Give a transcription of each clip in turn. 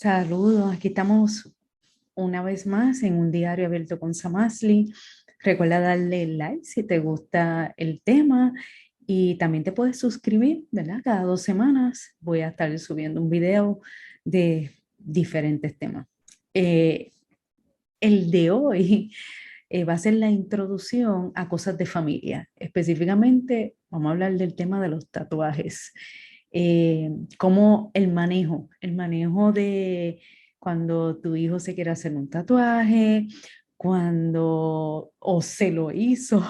Saludos, aquí estamos una vez más en un diario abierto con Samasli. Recuerda darle like si te gusta el tema y también te puedes suscribir, ¿verdad? Cada 2 semanas voy a estar subiendo un video de diferentes temas. Eh, el de hoy va a ser la introducción a cosas de familia. Específicamente, vamos a hablar del tema de los tatuajes. Como el manejo de cuando tu hijo se quiere hacer un tatuaje, cuando o se lo hizo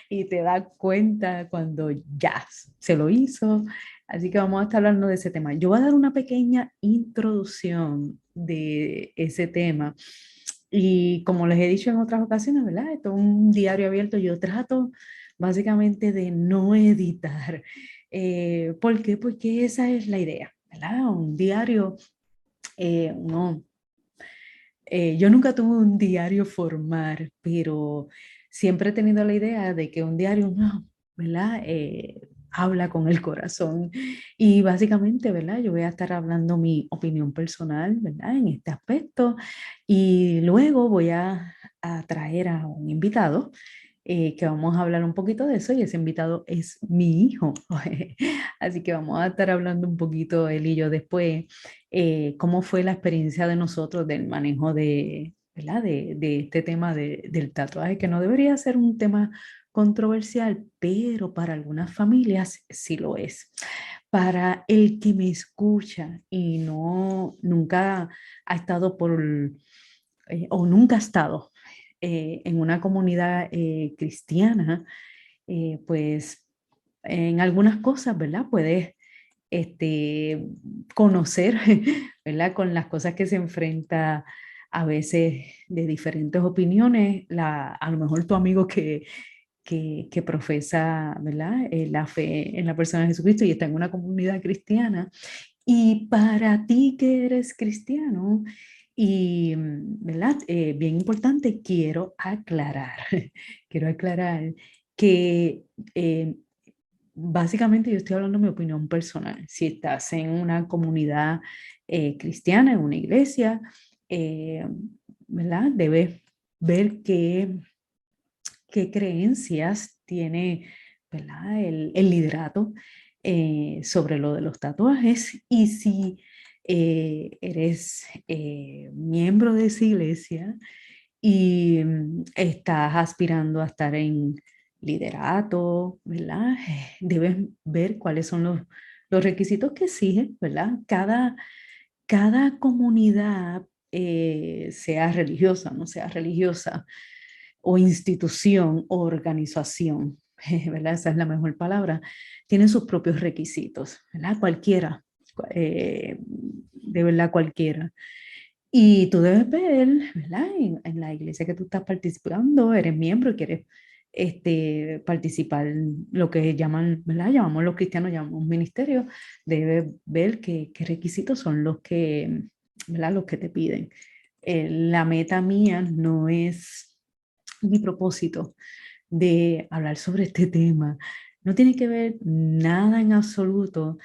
y te das cuenta cuando ya se lo hizo. Así que vamos a estar hablando de ese tema. Yo voy a dar una pequeña introducción de ese tema. Y como les he dicho en otras ocasiones, ¿verdad? Esto es un diario abierto. Yo trato básicamente de no editar. ¿Por qué? Porque esa es la idea, ¿verdad? Un diario, uno yo nunca tuve un diario formal, pero siempre he tenido la idea de que un diario, no, ¿verdad? Habla con el corazón. Y básicamente, ¿verdad? Yo voy a estar hablando mi opinión personal, ¿verdad? En este aspecto. Y luego voy a traer a un invitado que vamos a hablar un poquito de eso y ese invitado es mi hijo. Así que vamos a estar hablando un poquito él y yo después cómo fue la experiencia de nosotros del manejo de, ¿verdad? De este tema del tatuaje, que no debería ser un tema controversial, pero para algunas familias sí lo es. Para el que me escucha y no nunca ha estado o nunca ha estado en una comunidad cristiana, pues en algunas cosas, ¿verdad? Puedes este, conocer, ¿verdad? Con las cosas que se enfrenta a veces de diferentes opiniones, a lo mejor tu amigo que profesa, ¿verdad? La fe en la persona de Jesucristo y está en una comunidad cristiana. Y para ti que eres cristiano, y, ¿verdad? Bien importante, quiero aclarar que básicamente yo estoy hablando de mi opinión personal. Si estás en una comunidad cristiana, en una iglesia, eh, ¿verdad? Debes ver qué creencias tiene, ¿verdad? El liderato sobre lo de los tatuajes y si eres miembro de esa iglesia y estás aspirando a estar en liderato, ¿verdad? Debes ver cuáles son los requisitos que exigen, ¿verdad? Cada comunidad, sea religiosa, no sea religiosa, o institución o organización, ¿verdad? Esa es la mejor palabra, tiene sus propios requisitos, ¿verdad? Cualquiera, de verdad cualquiera. Y tú debes ver, ¿verdad? En la iglesia que tú estás participando, eres miembro y quieres participar en lo que llaman, ¿verdad? Llamamos los cristianos, llamamos ministerio, debes ver qué requisitos son los que, ¿verdad? Los que te piden. La meta mía no es mi propósito de hablar sobre este tema. No tiene que ver nada en absoluto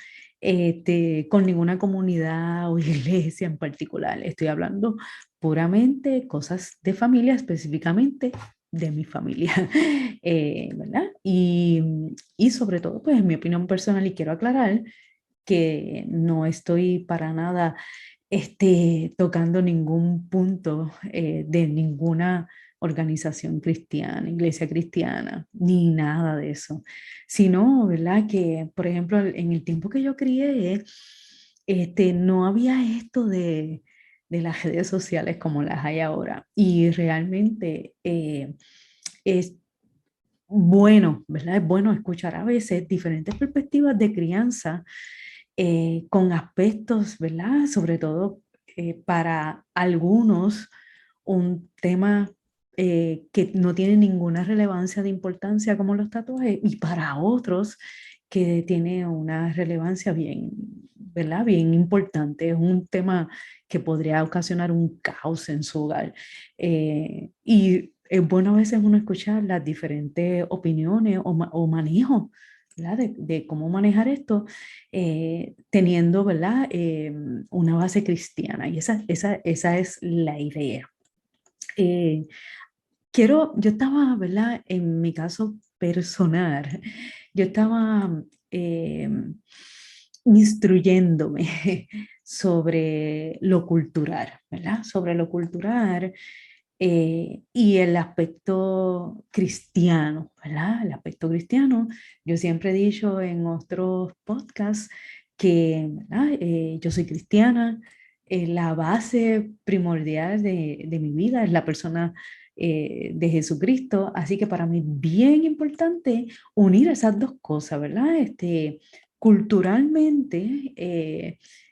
con ninguna comunidad o iglesia en particular. Estoy hablando puramente cosas de familia, específicamente de mi familia, ¿verdad? Y sobre todo, pues en mi opinión personal, y quiero aclarar que no estoy para nada tocando ningún punto de ninguna organización cristiana, iglesia cristiana, ni nada de eso, sino, ¿verdad? Que, por ejemplo, en el tiempo que yo crié, no había esto de las redes sociales como las hay ahora y realmente es bueno, ¿verdad? Es bueno escuchar a veces diferentes perspectivas de crianza con aspectos, ¿verdad? Sobre todo para algunos, un tema que no tiene ninguna relevancia de importancia como los tatuajes y para otros que tiene una relevancia bien, ¿verdad? Bien importante. Es un tema que podría ocasionar un caos en su hogar. Y es bueno a veces uno escuchar las diferentes opiniones o manejo ¿verdad? De cómo manejar esto, teniendo, ¿verdad? Una base cristiana. Y esa es la idea. Eh, yo estaba, ¿verdad? En mi caso personal, yo estaba eh, instruyéndome sobre lo cultural, ¿verdad? Sobre lo cultural y el aspecto cristiano, ¿verdad? El aspecto cristiano. Yo siempre he dicho en otros podcasts que, ¿verdad? Yo soy cristiana. La base primordial de mi vida es la persona de Jesucristo, así que para mí es bien importante unir esas dos cosas, ¿verdad? Culturalmente,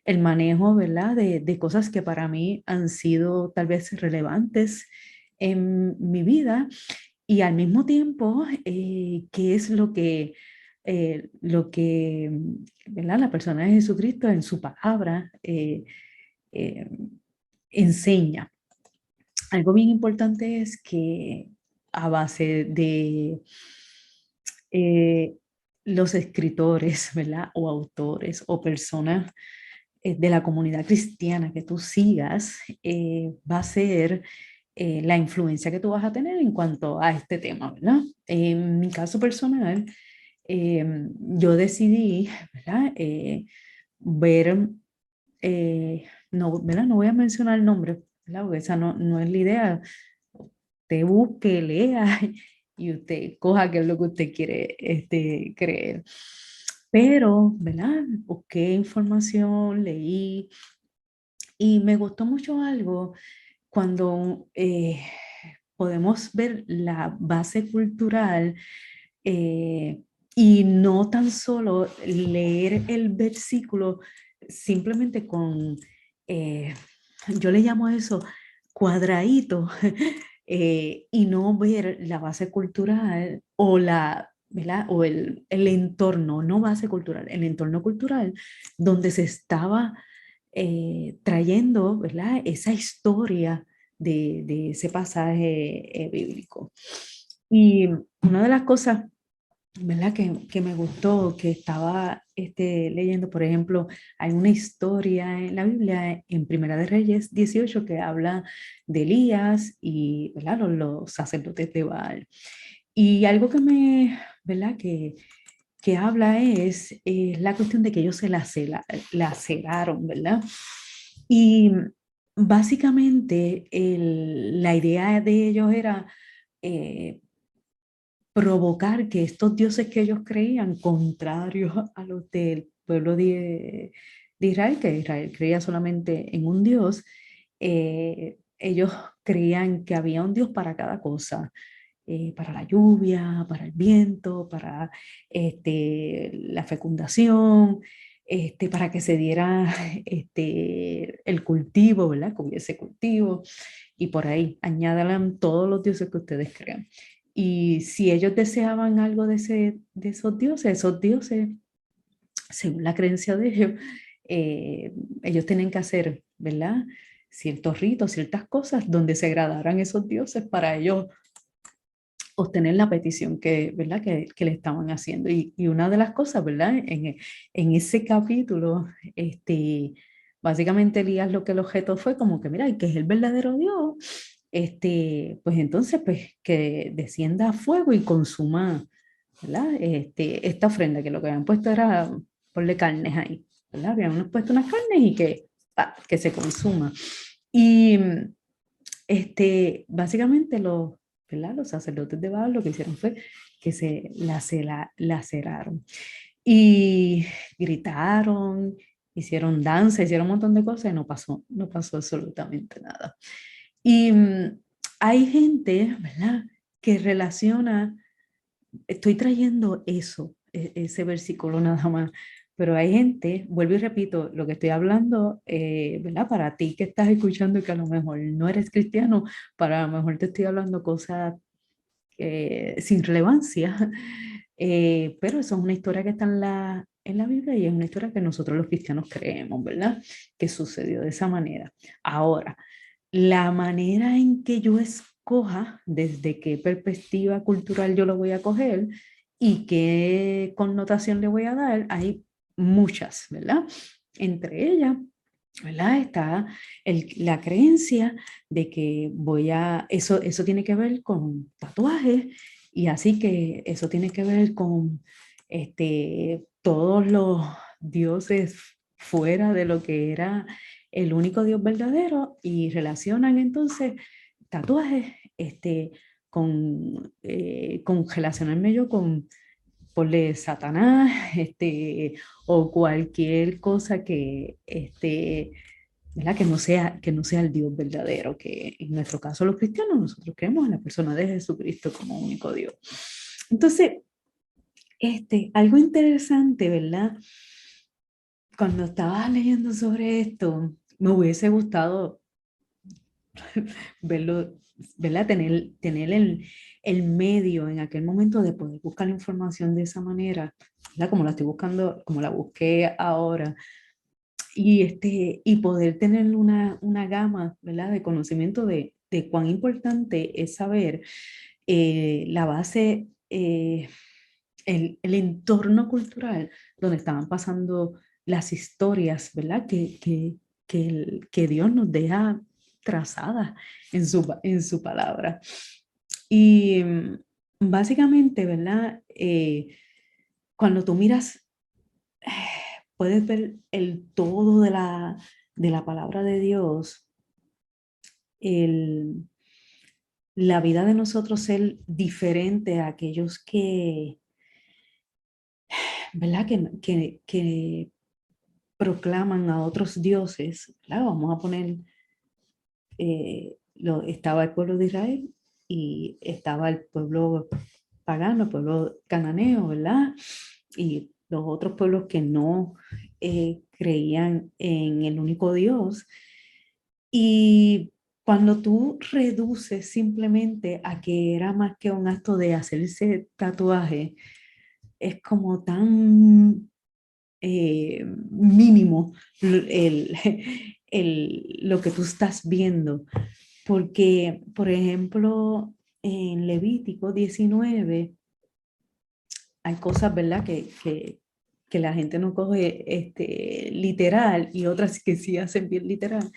el manejo, ¿verdad? De cosas que para mí han sido tal vez relevantes en mi vida y al mismo tiempo, qué es lo que, ¿verdad? La persona de Jesucristo en su palabra eh, enseña. Algo bien importante es que a base de eh, los escritores, ¿verdad? O autores o personas de la comunidad cristiana que tú sigas, va a ser la influencia que tú vas a tener en cuanto a este tema, ¿verdad? En mi caso personal, yo decidí, ¿verdad? Ver, no, ¿verdad? No voy a mencionar el nombre, ¿verdad? Porque esa no es la idea. Usted busque, lea y usted coja qué es lo que usted quiere creer. Pero, ¿verdad? Busqué información, leí y me gustó mucho algo cuando podemos ver la base cultural eh, y no tan solo leer el versículo simplemente con, eh, yo le llamo a eso cuadradito, y no ver la base cultural o ¿verdad? O el entorno, no base cultural, el entorno cultural donde se estaba trayendo, ¿verdad? Esa historia de ese pasaje bíblico. Y una de las cosas, ¿verdad? Que me gustó, que estaba leyendo, por ejemplo, hay una historia en la Biblia, en Primera de Reyes 18, que habla de Elías y, ¿verdad? Los sacerdotes de Baal. Y algo ¿verdad? Que habla es la cuestión de que ellos la celaron, ¿verdad? Y básicamente la idea de ellos era eh, provocar que estos dioses que ellos creían, contrarios a los del pueblo de Israel, que Israel creía solamente en un Dios, ellos creían que había un Dios para cada cosa, para la lluvia, para el viento, para la fecundación, para que se diera el cultivo, ¿verdad? Que hubiese cultivo, y por ahí añádanle todos los dioses que ustedes crean. Y si ellos deseaban algo de esos dioses, según la creencia de ellos, ellos tienen que hacer, ¿verdad? Ciertos ritos, ciertas cosas donde se agradaran esos dioses para ellos obtener la petición ¿verdad? Que le estaban haciendo. Y una de las cosas, ¿verdad? En ese capítulo, básicamente Elías lo que el objeto fue como que, mira, y que es el verdadero Dios, pues entonces, pues que descienda a fuego y consuma, ¿verdad? Esta ofrenda, que lo que habían puesto era ponerle carnes ahí, ¿verdad? Habían puesto unas carnes y que se consuma. Y básicamente ¿verdad? Los sacerdotes de Baal lo que hicieron fue que se laceraron y gritaron, hicieron danza, hicieron un montón de cosas y no pasó absolutamente nada. Y hay gente, ¿verdad? Que relaciona, estoy trayendo ese versículo nada más, pero hay gente, vuelvo y repito, lo que estoy hablando, ¿verdad? Para ti que estás escuchando y que a lo mejor no eres cristiano, para lo mejor te estoy hablando cosas sin relevancia, pero eso es una historia que está en la Biblia y es una historia que nosotros los cristianos creemos, ¿verdad? Que sucedió de esa manera. Ahora, la manera en que yo escoja, desde qué perspectiva cultural yo lo voy a coger, ¿Y qué connotación le voy a dar? Hay muchas, ¿verdad? Entre ellas, ¿verdad? Está la creencia de que eso tiene que ver con tatuajes y así que eso tiene que ver con todos los dioses fuera de lo que era el único Dios verdadero y relacionan entonces tatuajes con relacionarme yo con ponle Satanás, o cualquier cosa ¿verdad? Que no sea el Dios verdadero, que en nuestro caso los cristianos, nosotros creemos en la persona de Jesucristo como único Dios. Entonces, algo interesante, ¿verdad? Cuando estaba leyendo sobre esto, me hubiese gustado verlo, ¿verdad? Tener el medio en aquel momento de poder buscar la información de esa manera, ¿verdad? Como la estoy buscando, como la busqué ahora, y poder tener una gama, ¿verdad? De conocimiento de cuán importante es saber la base, el entorno cultural donde estaban pasando las historias, ¿verdad? Que Dios nos deja trazadas en su palabra. Y básicamente, ¿verdad? Cuando tú miras, puedes ver el todo de la palabra de Dios, el, la vida de nosotros ser diferente a aquellos ¿verdad? Que proclaman a otros dioses, ¿verdad? Vamos a poner, estaba el pueblo de Israel y estaba el pueblo pagano, el pueblo cananeo, ¿verdad? Y los otros pueblos que no creían en el único Dios. Y cuando tú reduces simplemente a que era más que un acto de hacerse tatuaje, es como tan mínimo el, lo que tú estás viendo. Porque, por ejemplo, en Levítico 19 hay cosas, ¿verdad? Que la gente no coge literal y otras que sí hacen bien literal.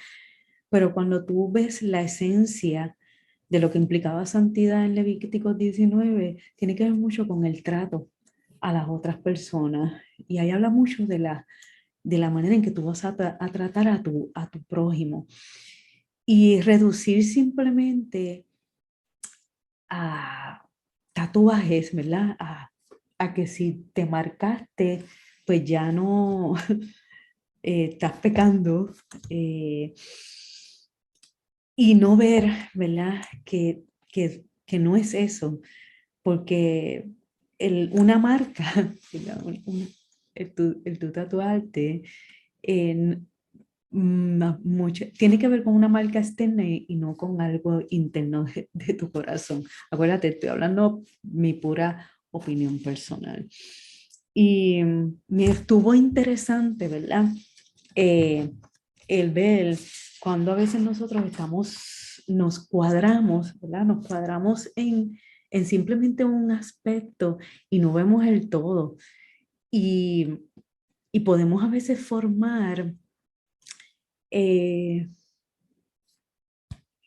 Pero cuando tú ves la esencia de lo que implicaba santidad en Levítico 19, tiene que ver mucho con el trato a las otras personas. Y ahí habla mucho de la manera en que tú vas a tratar a tu prójimo. Y reducir simplemente a tatuajes, ¿verdad? A que si te marcaste, pues ya no estás pecando. eh, y no ver, ¿verdad? Que no es eso, porque una marca, ¿verdad? El tu tatuarte, en, tiene que ver con una marca externa y no con algo interno de tu corazón. Acuérdate, estoy hablando mi pura opinión personal. Y me estuvo interesante, ¿verdad? Eh, el ver cuando a veces nosotros nos cuadramos, ¿verdad? Nos cuadramos en simplemente un aspecto y no vemos el todo. Y, y podemos a veces formar, qué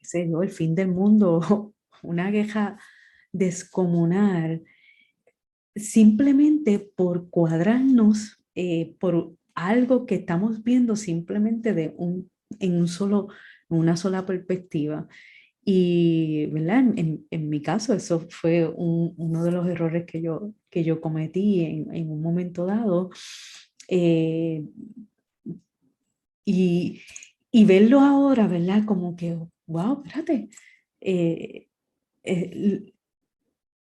sé yo, el fin del mundo, una queja descomunal, simplemente por cuadrarnos, por algo que estamos viendo simplemente en un solo, en una sola perspectiva. Y, ¿verdad? En mi caso, eso fue uno de los errores que yo cometí en un momento dado. Eh, y, y verlo ahora, ¿verdad? Como que, wow, espérate. eh, el,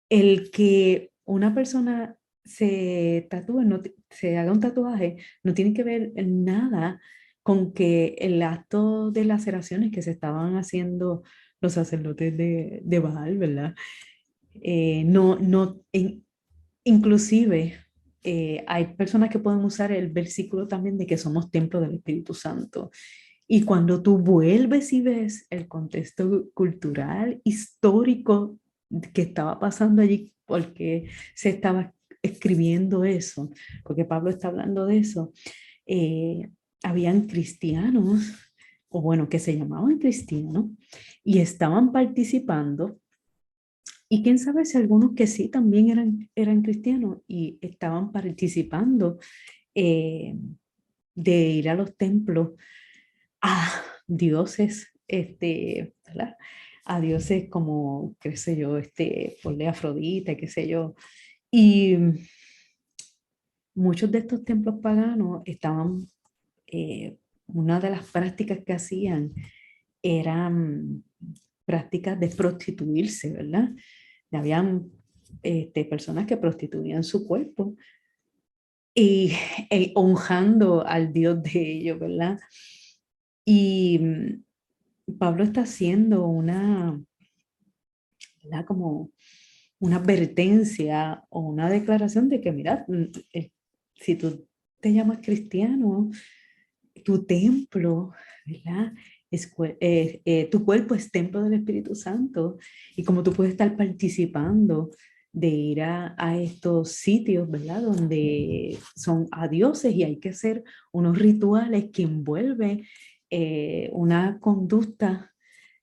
el que una persona se tatúe, se haga un tatuaje, no tiene que ver nada con que el acto de laceraciones que se estaban haciendo los sacerdotes de Baal, ¿verdad? No, no, inclusive hay personas que pueden usar el versículo también de que somos templo del Espíritu Santo. Y cuando tú vuelves y ves el contexto cultural, histórico que estaba pasando allí, porque se estaba escribiendo eso, porque Pablo está hablando de eso, eh, habían cristianos, o bueno, que se llamaban cristianos, y estaban participando, y quién sabe si algunos que sí también eran cristianos y estaban participando eh, de ir a los templos a dioses, ¿verdad? A dioses como, qué sé yo, ponle Afrodita, qué sé yo. Y muchos de estos templos paganos estaban, una de las prácticas que hacían eran prácticas de prostituirse, ¿verdad? Habían personas que prostituían su cuerpo y honrando al Dios de ellos, ¿verdad? Y Pablo está haciendo una, ¿verdad? Como una advertencia o una declaración de que, mira, si tú te llamas cristiano, tu templo, ¿verdad? Tu cuerpo es templo del Espíritu Santo y como tú puedes estar participando de ir a estos sitios, ¿verdad? Donde son a dioses y hay que hacer unos rituales que envuelven una conducta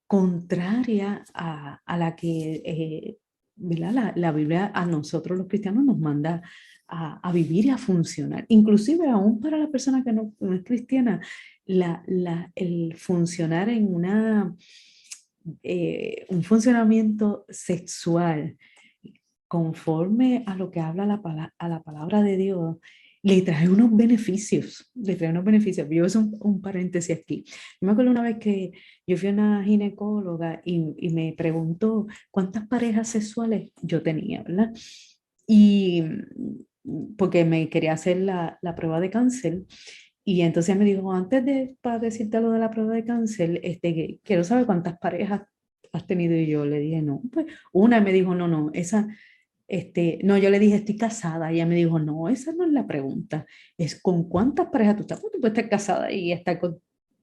contraria a la que ¿verdad? La Biblia a nosotros los cristianos nos manda a vivir y a funcionar. Inclusive aún para la persona que no es cristiana, el funcionar en un funcionamiento sexual conforme a lo que habla a la palabra de Dios, le trae unos beneficios, le trae unos beneficios. Yo es un paréntesis aquí. Yo me acuerdo una vez que yo fui a una ginecóloga y me preguntó cuántas parejas sexuales yo tenía, ¿verdad? Y porque me quería hacer la prueba de cáncer. Y entonces me dijo, antes de para decirte lo de la prueba de cáncer, quiero saber cuántas parejas has tenido. Y yo le dije, no, pues una. Y me dijo, no, no, esa, no, yo le dije, estoy casada. Y ella me dijo, no, esa no es la pregunta, es con cuántas parejas tú estás. Pues tú puedes estar casada y estar con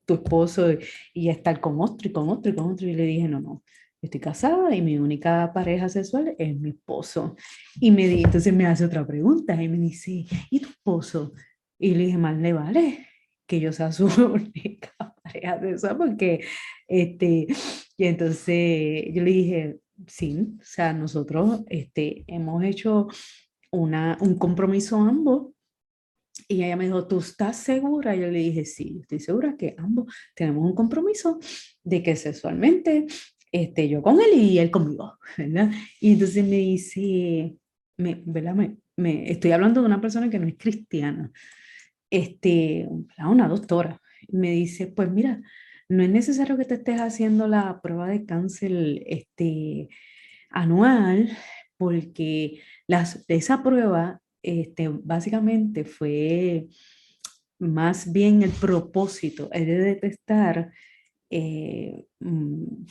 tu esposo y estar con otro y con otro y con otro. Y le dije, no, no, estoy casada y mi única pareja sexual es mi esposo. Entonces me hace otra pregunta y me dice, ¿y tu esposo? Y le dije, más le vale que yo sea su única pareja sexual porque, y entonces yo le dije, sí, o sea, nosotros hemos hecho un compromiso ambos. Y ella me dijo, ¿tú estás segura? Yo le dije, sí, estoy segura que ambos tenemos un compromiso de que sexualmente yo con él y él conmigo, ¿verdad? Y entonces me dice, ¿verdad? Estoy hablando de una persona que no es cristiana, una doctora. Me dice, pues mira, no es necesario que te estés haciendo la prueba de cáncer anual, porque esa prueba básicamente fue más bien el propósito, es de detectar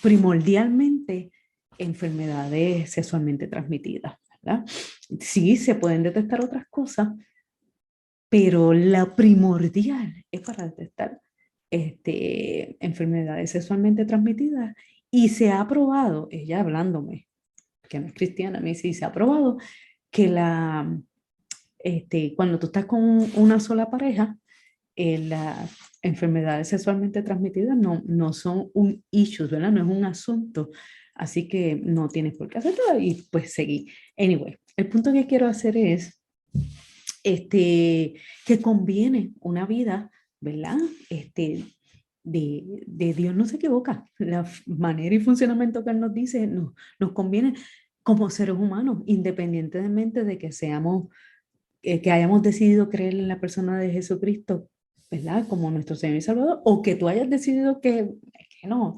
primordialmente enfermedades sexualmente transmitidas, ¿verdad? Sí, se pueden detectar otras cosas, pero la primordial es para detectar enfermedades sexualmente transmitidas y se ha probado, ella hablándome, que no es cristiana, me dice, y se ha probado que cuando tú estás con una sola pareja, las enfermedades sexualmente transmitidas no son un issue, ¿verdad? No es un asunto, así que no tienes por qué hacerlo y pues seguí. Anyway, el punto que quiero hacer es que conviene una vida, ¿verdad? De Dios no se equivoca. La manera y funcionamiento que Él nos dice nos conviene como seres humanos, independientemente de que seamos, que hayamos decidido creer en la persona de Jesucristo, ¿verdad? Como nuestro Señor y Salvador, o que tú hayas decidido que no.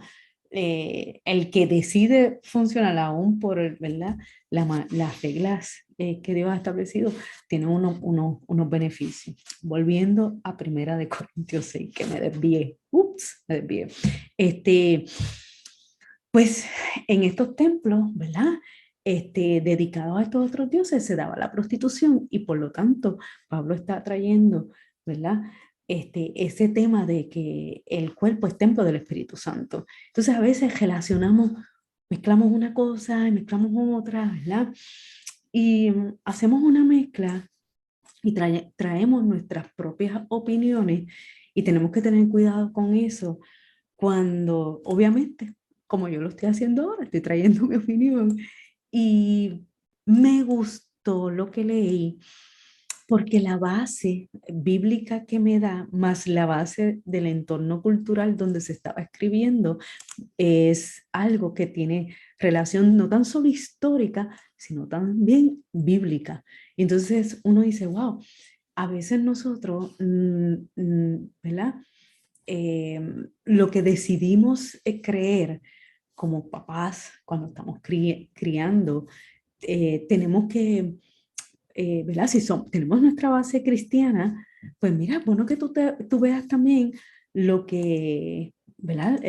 El que decide funcionar aún por, ¿verdad? Las reglas que Dios ha establecido, tiene unos beneficios. Volviendo a Primera de Corintios 6, que me desvié. Ups, me desvié. Pues en estos templos, ¿verdad? Dedicados a estos otros dioses, se daba la prostitución y por lo tanto Pablo está trayendo, ¿verdad? Ese tema de que el cuerpo es templo del Espíritu Santo. Entonces a veces relacionamos, mezclamos una cosa y mezclamos otra, ¿verdad? Y hacemos una mezcla y traemos nuestras propias opiniones y tenemos que tener cuidado con eso cuando, obviamente, como yo lo estoy haciendo ahora, estoy trayendo mi opinión y me gustó lo que leí porque la base bíblica que me da, más la base del entorno cultural donde se estaba escribiendo, es algo que tiene relación no tan solo histórica, sino también bíblica. Entonces uno dice, wow, a veces nosotros, ¿verdad? Lo que decidimos creer como papás cuando estamos criando, tenemos que, ¿verdad? Si tenemos nuestra base cristiana, pues mira, bueno que tú veas también lo que, ¿verdad?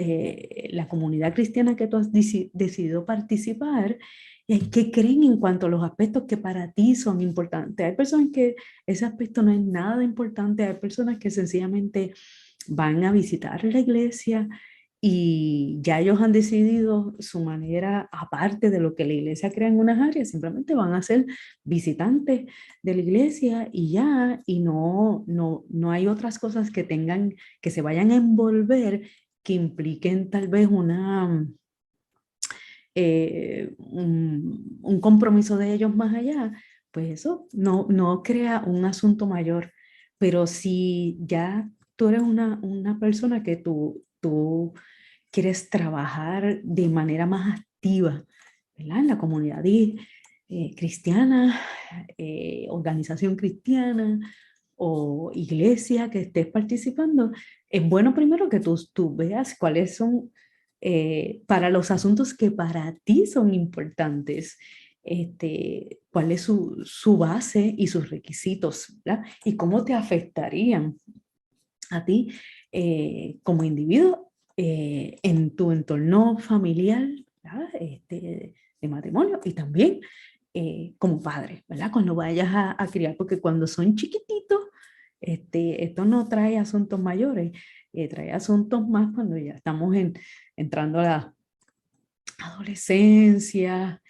La comunidad cristiana que tú has decidido participar, que creen en cuanto a los aspectos que para ti son importantes. Hay personas que ese aspecto no es nada importante, hay personas que sencillamente van a visitar la iglesia y ya ellos han decidido su manera, aparte de lo que la iglesia crea en unas áreas, simplemente van a ser visitantes de la iglesia y ya, y no hay otras cosas que tengan, que se vayan a envolver, que impliquen tal vez un compromiso de ellos más allá, pues eso no crea un asunto mayor. Pero si ya tú eres una persona que tú quieres trabajar de manera más activa, ¿verdad? En la comunidad cristiana, organización cristiana o iglesia que estés participando, es bueno primero que tú veas cuáles son para los asuntos que para ti son importantes, cuál es su base y sus requisitos, ¿verdad? Y cómo te afectarían a ti como individuo en tu entorno familiar, ¿verdad? De matrimonio y también como padre, ¿verdad? Cuando vayas a criar, porque cuando son chiquititos, esto no trae asuntos mayores, trae asuntos más cuando ya estamos entrando a la adolescencia,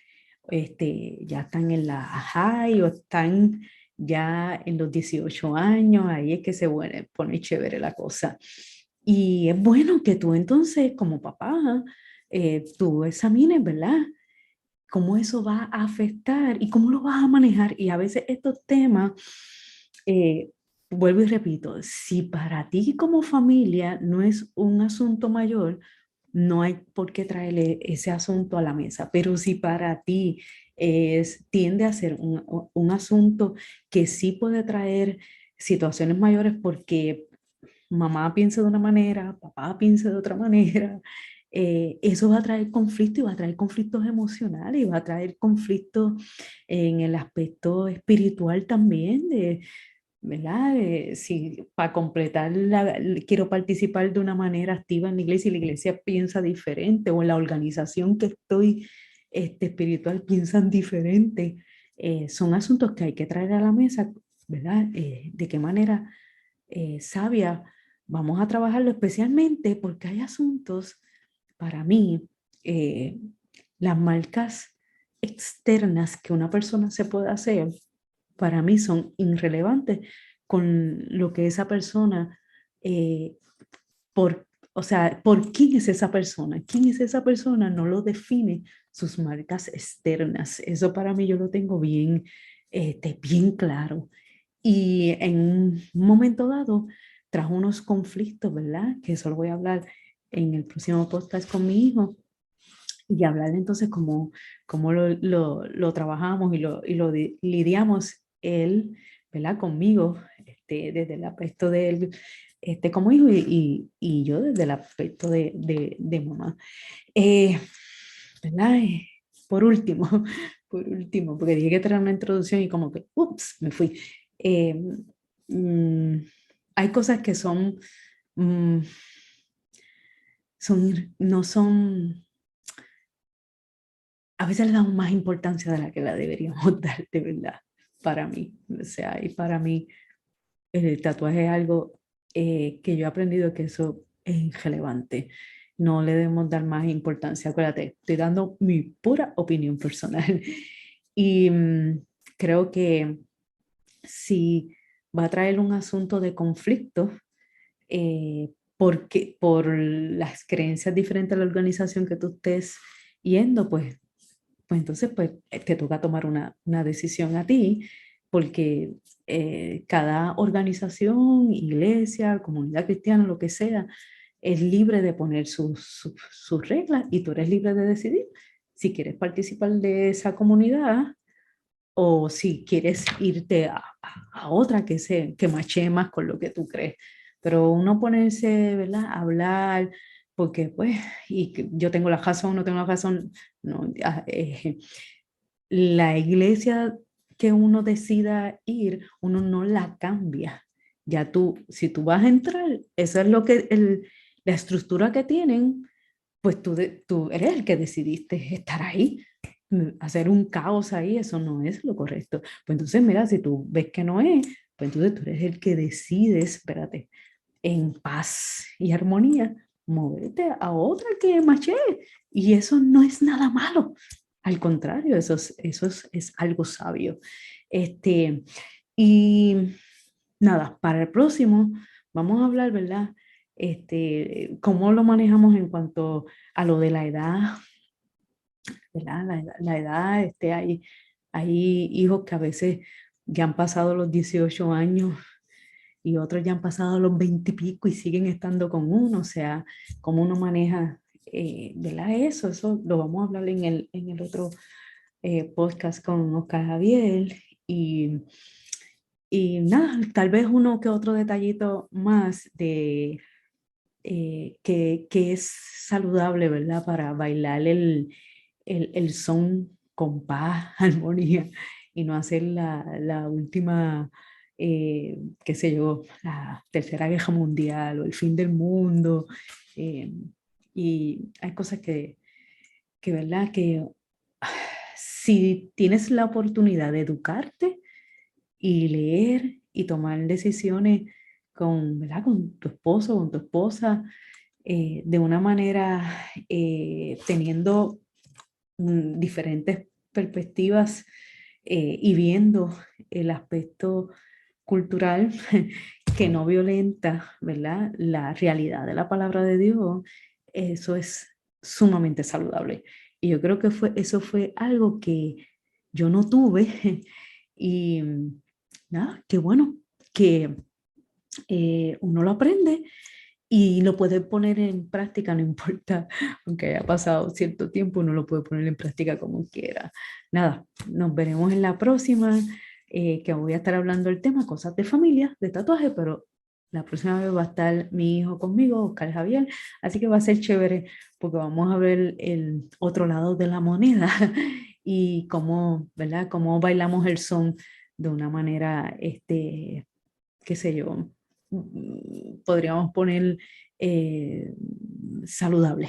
ya están en la high o están ya en los 18 años, ahí es que pone chévere la cosa. Y es bueno que tú entonces, como papá, tú examines, ¿verdad? Cómo eso va a afectar y cómo lo vas a manejar. Y a veces estos temas, eh, vuelvo y repito, si para ti como familia no es un asunto mayor, no hay por qué traerle ese asunto a la mesa. Pero si para ti tiende a ser un asunto que sí puede traer situaciones mayores porque mamá piensa de una manera, papá piensa de otra manera, eso va a traer conflicto y va a traer conflictos emocionales y va a traer conflictos en el aspecto espiritual también, ¿verdad? Si para completar, quiero participar de una manera activa en la iglesia y la iglesia piensa diferente o en la organización que estoy espiritual piensan diferente, son asuntos que hay que traer a la mesa, ¿verdad? De qué manera sabia vamos a trabajarlo especialmente porque hay asuntos, para mí, eh, las marcas externas que una persona se puede hacer, para mí son irrelevantes con lo que esa persona, eh, o sea, por quién es esa persona. ¿Quién es esa persona? No lo define sus marcas externas. Eso para mí yo lo tengo bien claro. Y en un momento dado trajo unos conflictos, ¿verdad? Que eso lo voy a hablar en el próximo podcast con mi hijo y hablar entonces cómo lo trabajamos y lo lidiamos él, ¿verdad? Conmigo, desde el aspecto de él, como hijo y yo desde el aspecto de mamá. Eh, ¿Verdad? Por último, por último, porque dije que era una introducción y como que, ups, me fui. Eh, mm, Hay cosas que mm, no son, a veces le damos más importancia de la que la deberíamos dar, de verdad, para mí. O sea, y para mí el tatuaje es algo que yo he aprendido que eso es irrelevante. No le debemos dar más importancia. Acuérdate, estoy dando mi pura opinión personal. Y creo que si va a traer un asunto de conflicto, porque por las creencias diferentes a la organización que tú estés yendo, pues entonces pues te toca tomar una decisión a ti, porque cada organización, iglesia, comunidad cristiana, lo que sea, es libre de poner sus reglas y tú eres libre de decidir si quieres participar de esa comunidad o si quieres irte a otra que mache más con lo que tú crees. Pero uno ponerse, ¿verdad? A hablar, porque pues, y que yo tengo la razón, no tengo la razón, no, la iglesia que uno decida ir, uno no la cambia. Ya tú, si tú vas a entrar, eso es lo que, la estructura que tienen, pues tú eres el que decidiste estar ahí. Hacer un caos ahí, eso no es lo correcto. Pues entonces, mira, si tú ves que no es, pues entonces tú eres el que decides, espérate, en paz y armonía, moverte a otra que maché. Y eso no es nada malo. Al contrario, es algo sabio. Este, y nada, para el próximo vamos a hablar, ¿verdad? Cómo lo manejamos en cuanto a lo de la edad, ¿verdad? La edad, hay hijos que a veces ya han pasado los 18 años y otros ya han pasado los 20 y pico y siguen estando con uno, o sea, cómo uno maneja, ¿verdad? Eso lo vamos a hablar en el otro podcast con Oscar Javier y nada, tal vez uno que otro detallito más que es saludable, ¿verdad? Para bailar el son con paz, armonía y no hacer la última, qué sé yo, la tercera guerra mundial o el fin del mundo. eh, y hay cosas ¿verdad? Que si tienes la oportunidad de educarte y leer y tomar decisiones ¿verdad? Con tu esposo, con tu esposa, de una manera teniendo diferentes perspectivas y viendo el aspecto cultural que no violenta, ¿verdad? La realidad de la palabra de Dios, eso es sumamente saludable. Y yo creo que eso fue algo que yo no tuve y nada, qué bueno que uno lo aprende y lo puede poner en práctica, no importa, aunque haya pasado cierto tiempo, uno lo puede poner en práctica como quiera. Nada, nos veremos en la próxima, que voy a estar hablando del tema cosas de familia, de tatuaje, pero la próxima vez va a estar mi hijo conmigo, Oscar Javier, así que va a ser chévere porque vamos a ver el otro lado de la moneda y cómo, ¿verdad? Cómo bailamos el son de una manera, qué sé yo, podríamos poner eh, saludable,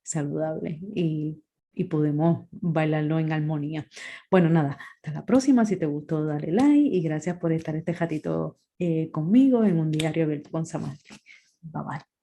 saludable y podemos bailarlo en armonía. Bueno, nada, hasta la próxima. Si te gustó, dale like y gracias por estar este ratito conmigo en un diario abierto con Samantha. Bye bye.